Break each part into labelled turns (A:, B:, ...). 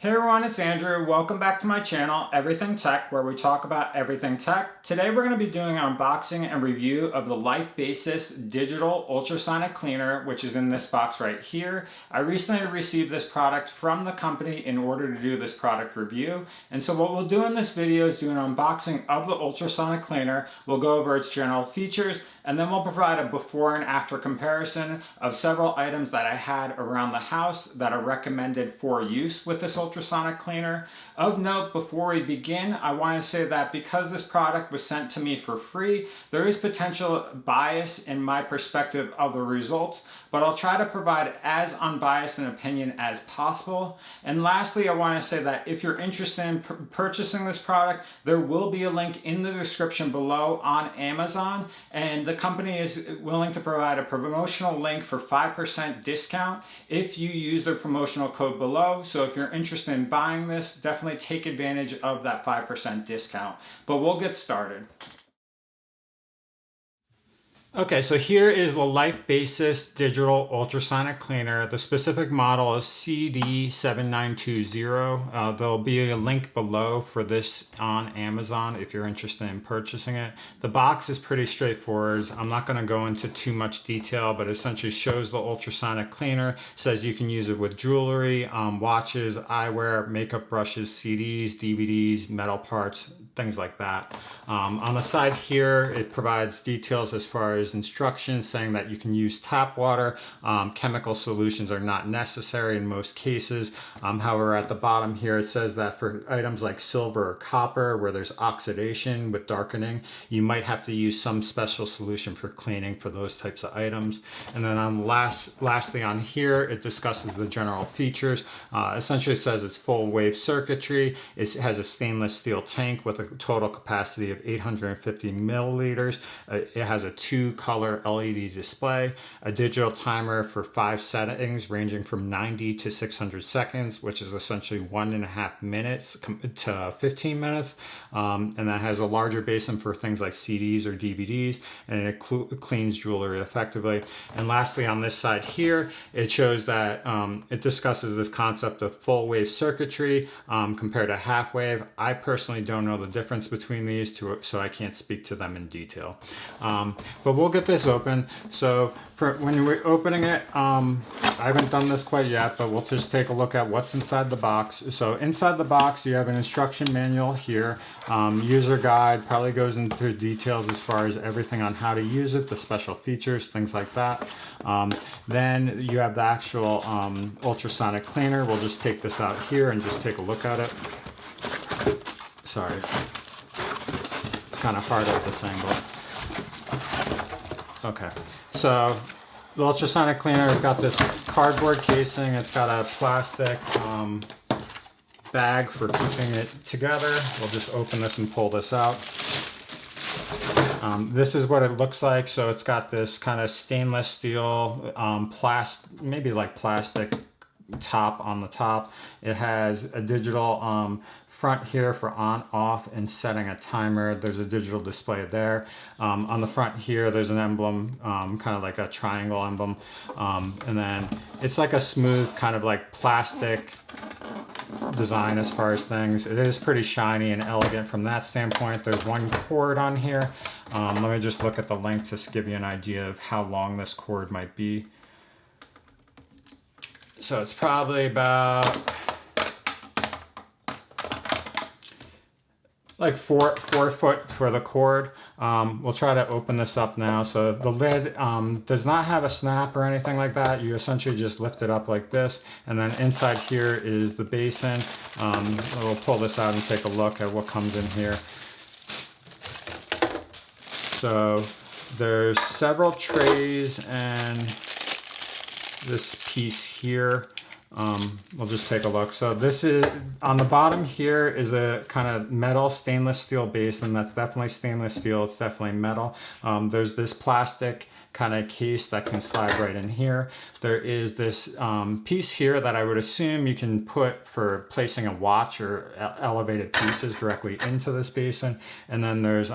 A: Hey everyone, it's Andrew. Welcome back to my channel, Everything Tech, where we talk about everything tech. Today we're going to be doing an unboxing and review of the Life Basis Digital Ultrasonic Cleaner, which is in this box right here. I recently received this product from the company in order to do this product review. And so what we'll do in this video is do an unboxing of the ultrasonic cleaner. We'll go over its general features, and then we'll provide a before and after comparison of several items that I had around the house that are recommended for use with this ultrasonic cleaner. Of note, before we begin, I want to say that because this product was sent to me for free, there is potential bias in my perspective of the results, but I'll try to provide as unbiased an opinion as possible. And lastly, I want to say that if you're interested in purchasing this product, there will be a link in the description below on Amazon, and the company is willing to provide a promotional link for 5% discount if you use their promotional code below. So if you're interested in buying this, definitely take advantage of that 5% discount. But we'll get started. Okay, so here is the Life Basis Digital Ultrasonic Cleaner. The specific model is CD7920. There'll be a link below for this on Amazon if you're interested in purchasing it. The box is pretty straightforward. I'm not going to go into too much detail, but it essentially shows the ultrasonic cleaner. Says you can use it with jewelry, watches, eyewear, makeup brushes, CDs, DVDs, metal parts, things like that. On the side here, it provides details as far as instructions saying that you can use tap water. Chemical solutions are not necessary in most cases. However, at the bottom here it says that for items like silver or copper where there's oxidation with darkening, you might have to use some special solution for cleaning for those types of items. And then on lastly on here, it discusses the general features. Essentially says it's full wave circuitry. It has a stainless steel tank with a total capacity of 850 milliliters. It has a 2-color LED display, a digital timer for 5 settings ranging from 90 to 600 seconds, which is essentially 1.5 minutes to 15 minutes. And that has a larger basin for things like CDs or DVDs, and it cleans jewelry effectively. And lastly, on this side here, it shows that it discusses this concept of full wave circuitry compared to half wave. I personally don't know the difference between these two, so I can't speak to them in detail. But we'll get this open. So for when we're opening it, I haven't done this quite yet, but we'll just take a look at what's inside the box. So inside the box, you have an instruction manual here. User guide probably goes into details as far as everything on how to use it, the special features, things like that. Then you have the actual ultrasonic cleaner. We'll just take this out here and just take a look at it. Sorry, it's kind of hard at this angle. Okay, so the ultrasonic cleaner has got this cardboard casing. It's got a plastic bag for keeping it together. We'll just open this and pull this out. This is what it looks like. So it's got this kind of stainless steel, maybe like plastic top on the top. It has a digital front here for on, off, and setting a timer. There's a digital display there. On the front here, there's an emblem, kind of like a triangle emblem. And then it's like a smooth kind of like plastic design as far as things. It is pretty shiny and elegant from that standpoint. There's one cord on here. Let me just look at the length just to give you an idea of how long this cord might be. So it's probably about like 4 foot for the cord. We'll try to open this up now. So the lid does not have a snap or anything like that. You essentially just lift it up like this, and then inside here is the basin. We'll pull this out and take a look at what comes in here. So there's several trays and this piece here. We'll just take a look. So this is, on the bottom here is a kind of metal stainless steel basin. That's definitely stainless steel. It's definitely metal. There's this plastic kind of case that can slide right in here. There is this piece here that I would assume you can put for placing a watch or elevated pieces directly into this basin. And then there's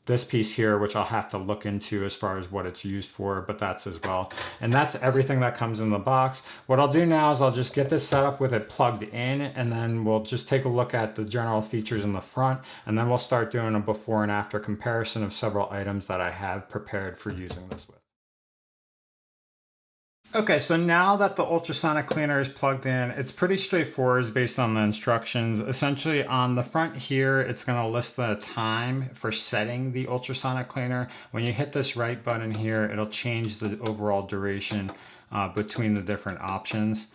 A: this piece here, which I'll have to look into as far as what it's used for, but that's as well. And that's everything that comes in the box. What I'll do now is I'll just get this set up with it plugged in, and then we'll just take a look at the general features in the front, and then we'll start doing a before and after comparison of several items that I have prepared for using this with. Okay, so now that the ultrasonic cleaner is plugged in, it's pretty straightforward based on the instructions. Essentially on the front here, it's gonna list the time for setting the ultrasonic cleaner. When you hit this right button here, it'll change the overall duration between the different options.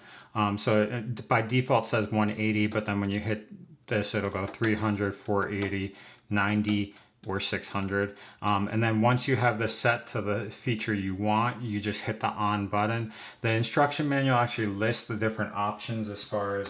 A: So it, by default says 180, but then when you hit this, it'll go 300, 480, 90, or 600. And then once you have this set to the feature you want, you just hit the on button. The instruction manual actually lists the different options as far as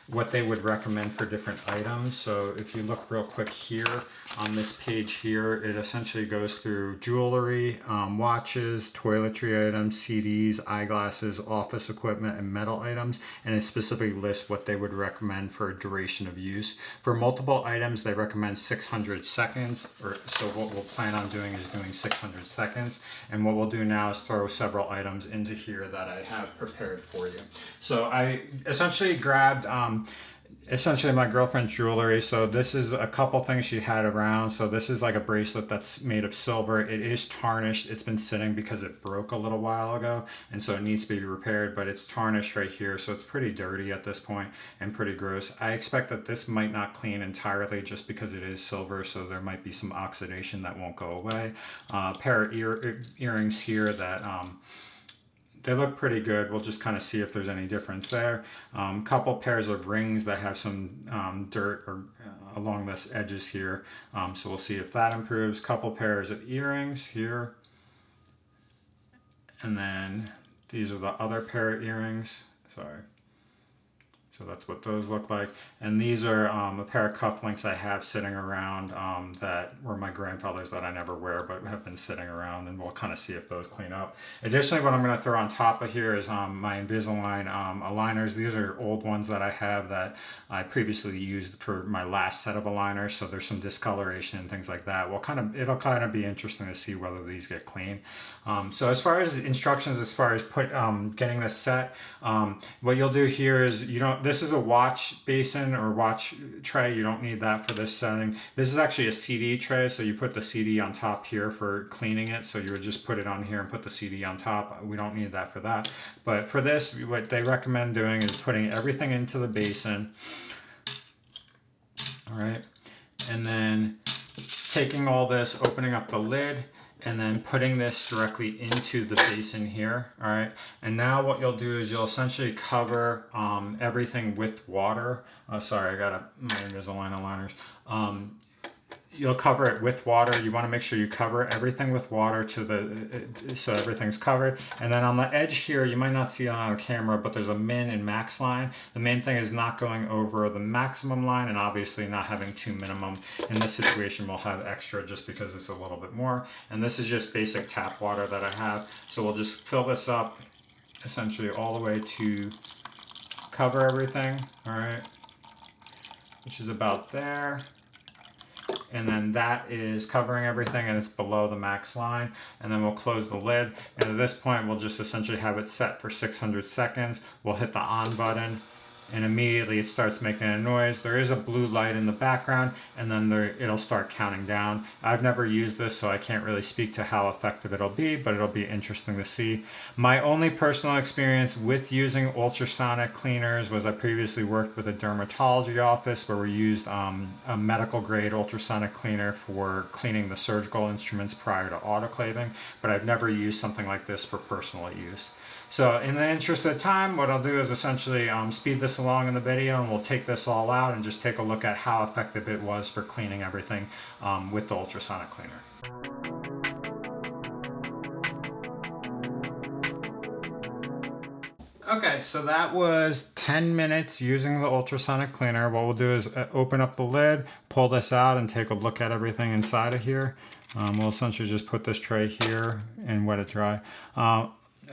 A: what they would recommend for different items. So if you look real quick here on this page here, it essentially goes through jewelry, watches, toiletry items, CDs, eyeglasses, office equipment, and metal items, and it specifically lists what they would recommend for duration of use. For multiple items, they recommend 600 seconds, or so what we'll plan on doing is doing 600 seconds. And what we'll do now is throw several items into here that I have prepared for you. So I essentially grabbed essentially my girlfriend's jewelry. So this is a couple things she had around. So this is like a bracelet that's made of silver. It is tarnished. It's been sitting because it broke a little while ago, and so it needs to be repaired, but it's tarnished right here, so it's pretty dirty at this point and pretty gross. I expect that this might not clean entirely just because it is silver, so there might be some oxidation that won't go away. Pair of earrings here that they look pretty good. We'll just kind of see if there's any difference there. Couple pairs of rings that have some dirt or along the edges here. So we'll see if that improves. Couple pairs of earrings here. And then these are the other pair of earrings. Sorry. So that's what those look like. And these are a pair of cufflinks I have sitting around that were my grandfather's that I never wear but have been sitting around, and we'll kind of see if those clean up. Additionally, what I'm going to throw on top of here is my Invisalign aligners. These are old ones that I have that I previously used for my last set of aligners, so there's some discoloration and things like that. It'll kind of be interesting to see whether these get clean. So as far as instructions, as far as getting this set, what you'll do here is this is a watch basin or watch tray. You don't need that for this setting. This is actually a CD tray, so you put the CD on top here for cleaning it. So you would just put it on here and put the CD on top. We don't need that for that. But for this, what they recommend doing is putting everything into the basin. All right. And then taking all this, opening up the lid, and then putting this directly into the basin here. All right, and now what you'll do is you'll essentially cover everything with water. Sorry, I got my Invisalign aligners. You'll cover it with water. You want to make sure you cover everything with water so everything's covered. And then on the edge here, you might not see it on camera, but there's a min and max line. The main thing is not going over the maximum line, and obviously not having too minimum. In this situation, we'll have extra just because it's a little bit more. And this is just basic tap water that I have. So we'll just fill this up essentially all the way to cover everything, all right, which is about there. And then that is covering everything, and it's below the max line. And then we'll close the lid, and at this point we'll just essentially have it set for 600 seconds. We'll hit the on button, and immediately it starts making a noise. There is a blue light in the background, and then it'll start counting down. I've never used this, so I can't really speak to how effective it'll be, but it'll be interesting to see. My only personal experience with using ultrasonic cleaners was I previously worked with a dermatology office where we used a medical grade ultrasonic cleaner for cleaning the surgical instruments prior to autoclaving, but I've never used something like this for personal use. So in the interest of time, what I'll do is essentially speed this along in the video, and we'll take this all out and just take a look at how effective it was for cleaning everything with the ultrasonic cleaner. Okay, so that was 10 minutes using the ultrasonic cleaner. What we'll do is open up the lid, pull this out, and take a look at everything inside of here. We'll essentially just put this tray here and wet it dry.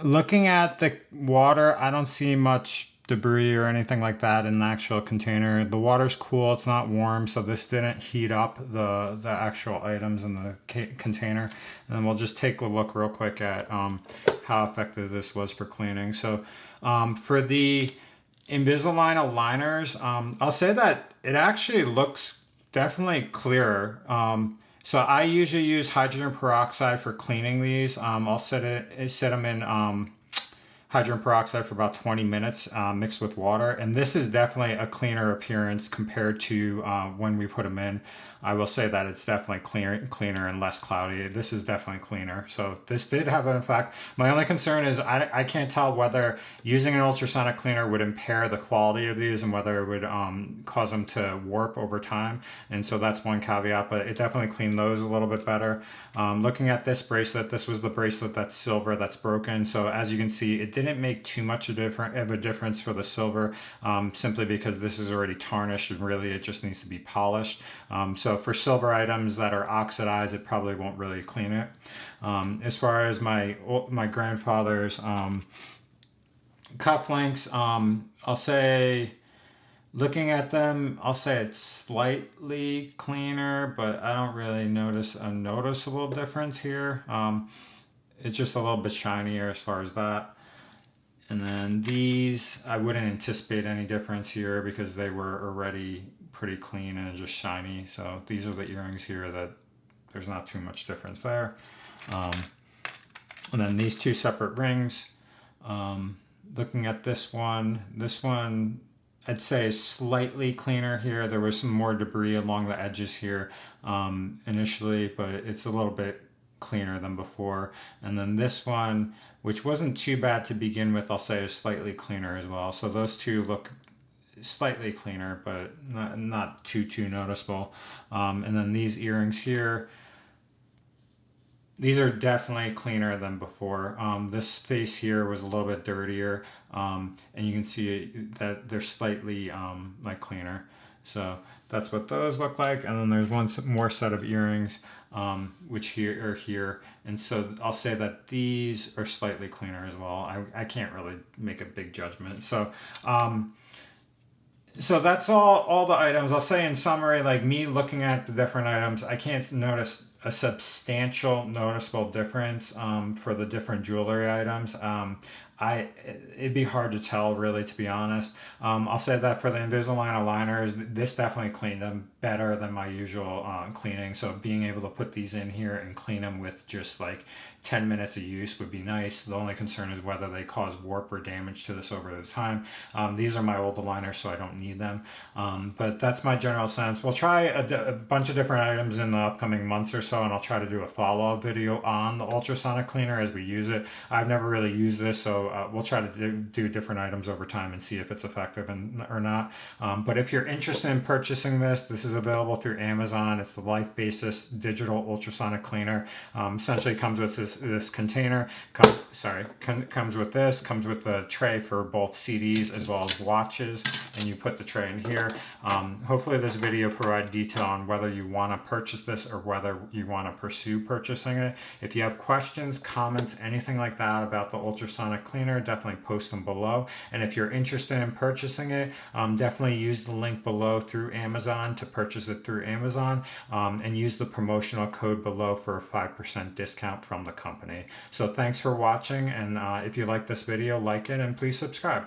A: Looking at the water, I don't see much debris or anything like that in the actual container. The water's cool, it's not warm, so this didn't heat up the actual items in the container. And then we'll just take a look real quick at how effective this was for cleaning. So for the Invisalign aligners, I'll say that it actually looks definitely clearer. So I usually use hydrogen peroxide for cleaning these. I'll set them in hydrogen peroxide for about 20 minutes mixed with water, and this is definitely a cleaner appearance compared to when we put them in. I will say that it's definitely cleaner and less cloudy. This is definitely cleaner. So this did have an effect. My only concern is I can't tell whether using an ultrasonic cleaner would impair the quality of these and whether it would cause them to warp over time. And so that's one caveat, but it definitely cleaned those a little bit better. Looking at this bracelet, this was the bracelet that's silver that's broken. So as you can see, it didn't make too much of a difference for the silver, simply because this is already tarnished and really it just needs to be polished. So for silver items that are oxidized, it probably won't really clean it. As far as my grandfather's cufflinks, I'll say, looking at them, I'll say it's slightly cleaner, but I don't really notice a noticeable difference here. It's just a little bit shinier as far as that. And then these, I wouldn't anticipate any difference here because they were already pretty clean and just shiny. So these are the earrings here that there's not too much difference there. And then these two separate rings. Looking at this one I'd say is slightly cleaner here. There was some more debris along the edges here initially, but it's a little bit cleaner than before. And then this one, which wasn't too bad to begin with, I'll say is slightly cleaner as well. So those two look slightly cleaner, but not too noticeable. And then these earrings here, these are definitely cleaner than before. This face here was a little bit dirtier, and you can see that they're slightly like cleaner. So that's what those look like. And then there's one more set of earrings, which here are here. And so I'll say that these are slightly cleaner as well. I can't really make a big judgment. So so that's all the items. I'll say in summary, like me looking at the different items, I can't notice a substantial noticeable difference for the different jewelry items. It'd be hard to tell, really, to be honest. I'll say that for the Invisalign aligners, this definitely cleaned them better than my usual cleaning. So being able to put these in here and clean them with just like 10 minutes of use would be nice. The only concern is whether they cause warp or damage to this over the time. These are my old aligners, so I don't need them. But that's my general sense. We'll try a bunch of different items in the upcoming months or so, and I'll try to do a follow-up video on the ultrasonic cleaner as we use it. I've never really used this, so we'll try to do different items over time and see if it's effective or not. But if you're interested in purchasing this is available through Amazon. It's the Life Basis Digital Ultrasonic Cleaner. Essentially comes with this container. Comes with this. Comes with the tray for both CDs as well as watches, and you put the tray in here. Hopefully this video provides detail on whether you want to purchase this or whether you want to pursue purchasing it. If you have questions, comments, anything like that about the ultrasonic cleaner, definitely post them below. And if you're interested in purchasing it, definitely use the link below through Amazon to purchase it through Amazon, and use the promotional code below for a 5% discount from the company. So thanks for watching, and if you like this video, like it and please subscribe.